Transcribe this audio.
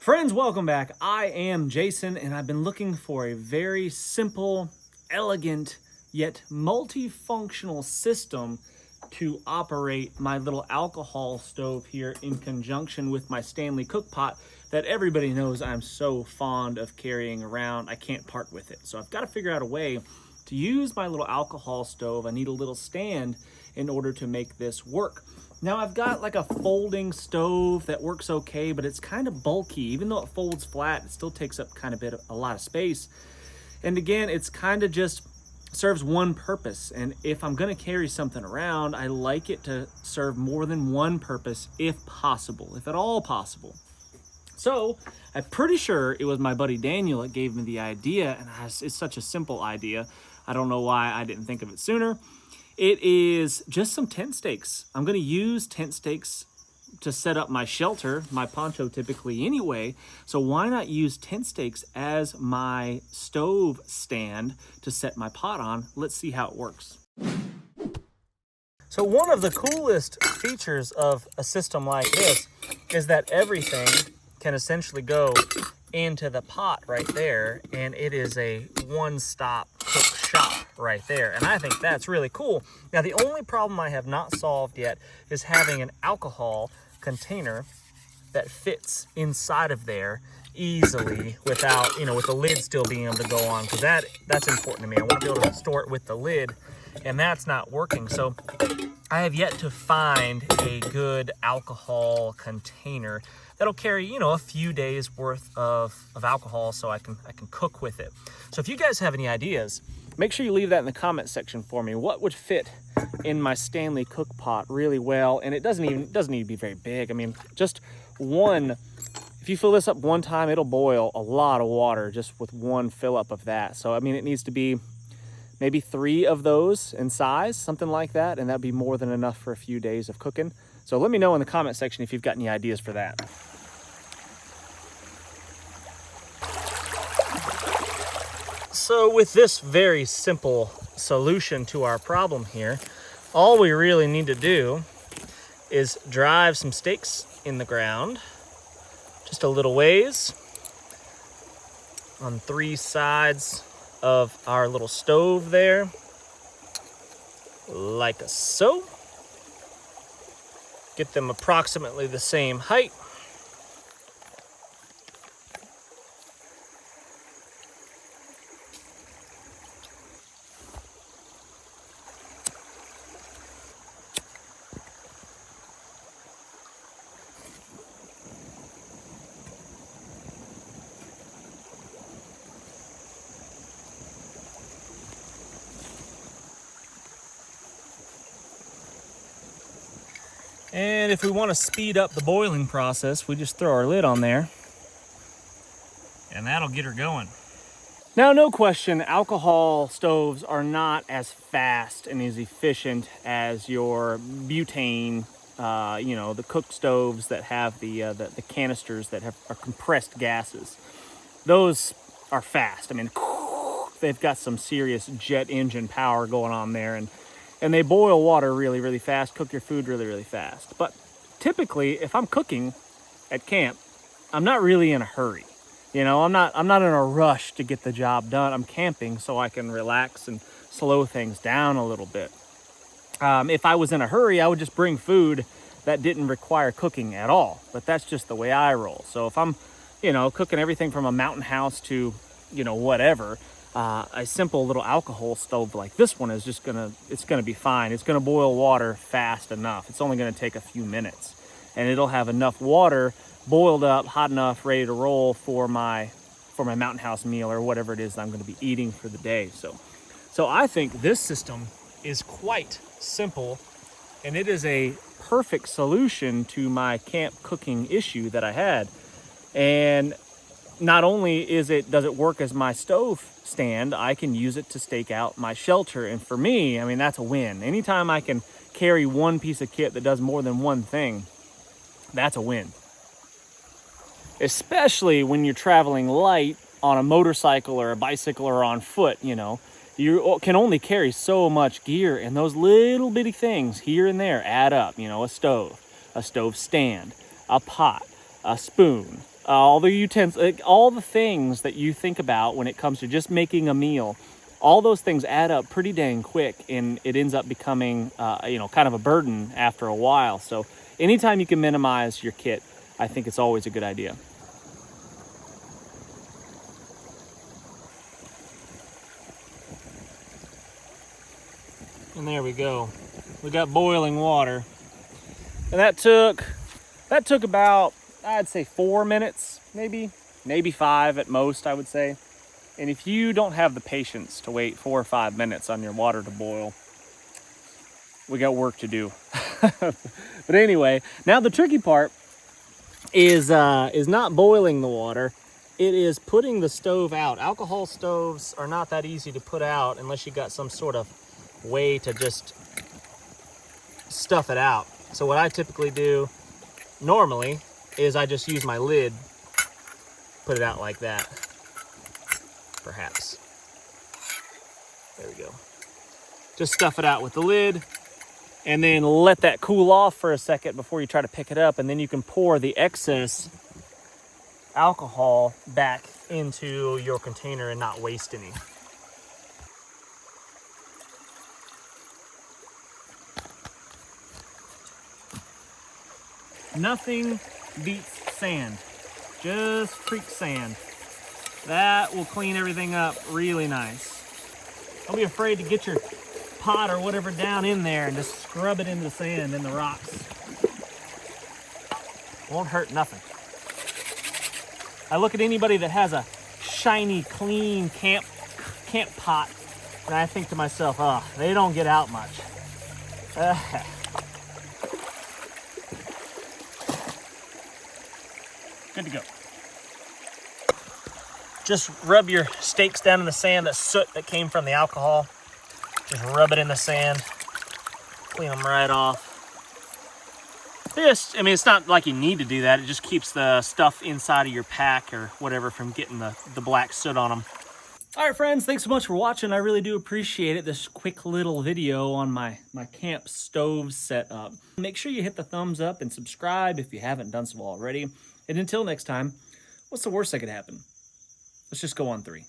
Friends, welcome back. I am Jason, and I've been looking for a very simple, elegant, yet multifunctional system to operate my little alcohol stove here in conjunction with my Stanley cook pot that everybody knows I'm so fond of carrying around. I can't part with it. So I've got to figure out a way to use my little alcohol stove. I need a little stand in order to make this work. Now I've got like a folding stove that works okay, but it's kind of bulky. Even though it folds flat, it still takes up a lot of space. And again, it's kind of just serves one purpose. And if I'm gonna carry something around, I like it to serve more than one purpose if possible, if at all possible. So I'm pretty sure it was my buddy Daniel that gave me the idea, and it's such a simple idea. I don't know why I didn't think of it sooner. It is just some tent stakes. I'm gonna use tent stakes to set up my shelter, my poncho typically anyway, so why not use tent stakes as my stove stand to set my pot on? Let's see how it works. So one of the coolest features of a system like this is that everything can essentially go into the pot right there, and it is a one-stop cook shop right there, and I think that's really cool. Now the only problem I have not solved yet is having an alcohol container that fits inside of there easily without, with the lid still being able to go on, because that's important to me. I want to be able to store it with the lid, and that's not working. So I have yet to find a good alcohol container that'll carry, a few days worth of alcohol, so I can cook with it. So if you guys have any ideas, make sure you leave that in the comment section for me. What would fit in my Stanley cook pot really well? And it doesn't need to be very big. I mean, just one. If you fill this up one time, it'll boil a lot of water just with one fill up of that. So I mean, it needs to be maybe 3 of those in size, something like that, and that'd be more than enough for a few days of cooking. So let me know in the comment section if you've got any ideas for that. So with this very simple solution to our problem here, all we really need to do is drive some stakes in the ground, just a little ways, on 3 sides of our little stove there, like so. Get them approximately the same height. And if we want to speed up the boiling process, we just throw our lid on there and that'll get her going. Now, no question, alcohol stoves are not as fast and as efficient as your butane, the cook stoves that have the canisters that are compressed gases. Those are fast. I mean, they've got some serious jet engine power going on there, and they boil water really, really fast, cook your food really, really fast. But typically, if I'm cooking at camp, I'm not really in a hurry. I'm not in a rush to get the job done. I'm camping so I can relax and slow things down a little bit. If I was in a hurry, I would just bring food that didn't require cooking at all. But that's just the way I roll. So if I'm, cooking everything from a mountain house to, whatever, a simple little alcohol stove like this one is it's gonna be fine. It's gonna boil water fast enough. It's only gonna take a few minutes, and it'll have enough water boiled up, hot enough, ready to roll for my mountain house meal or whatever it is that I'm gonna be eating for the day. So I think this system is quite simple, and it is a perfect solution to my camp cooking issue that I had. And not only does it work as my stove stand, I can use it to stake out my shelter. And for me, I mean, that's a win. Anytime I can carry one piece of kit that does more than one thing, that's a win. Especially when you're traveling light on a motorcycle or a bicycle or on foot, you can only carry so much gear, and those little bitty things here and there add up. A stove stand, a pot, a spoon, all the utensils, all the things that you think about when it comes to just making a meal, all those things add up pretty dang quick, and it ends up becoming, you know, kind of a burden after a while. So anytime you can minimize your kit, I think it's always a good idea. And there we go. We got boiling water. And that took about, I'd say 4 minutes, maybe 5 at most, I would say. And if you don't have the patience to wait 4 or 5 minutes on your water to boil, we got work to do. But anyway, now the tricky part is not boiling the water. It is putting the stove out. Alcohol stoves are not that easy to put out unless you got some sort of way to just stuff it out. So what I typically do normally is I just use my lid, put it out like that, perhaps. There we go. Just stuff it out with the lid and then let that cool off for a second before you try to pick it up, and then you can pour the excess alcohol back into your container and not waste any. Nothing beats sand, just creek sand. That will clean everything up really nice. Don't be afraid to get your pot or whatever down in there and just scrub it into the sand and the rocks. Won't hurt nothing. I look at anybody that has a shiny, clean camp pot, and I think to myself, oh, they don't get out much. Good to go. Just rub your steaks down in the sand, that soot that came from the alcohol. Just rub it in the sand, clean them right off. I mean, it's not like you need to do that. It just keeps the stuff inside of your pack or whatever from getting the black soot on them. All right, friends, thanks so much for watching. I really do appreciate it. This quick little video on my camp stove setup. Make sure you hit the thumbs up and subscribe if you haven't done so already. And until next time, what's the worst that could happen? Let's just go on 3.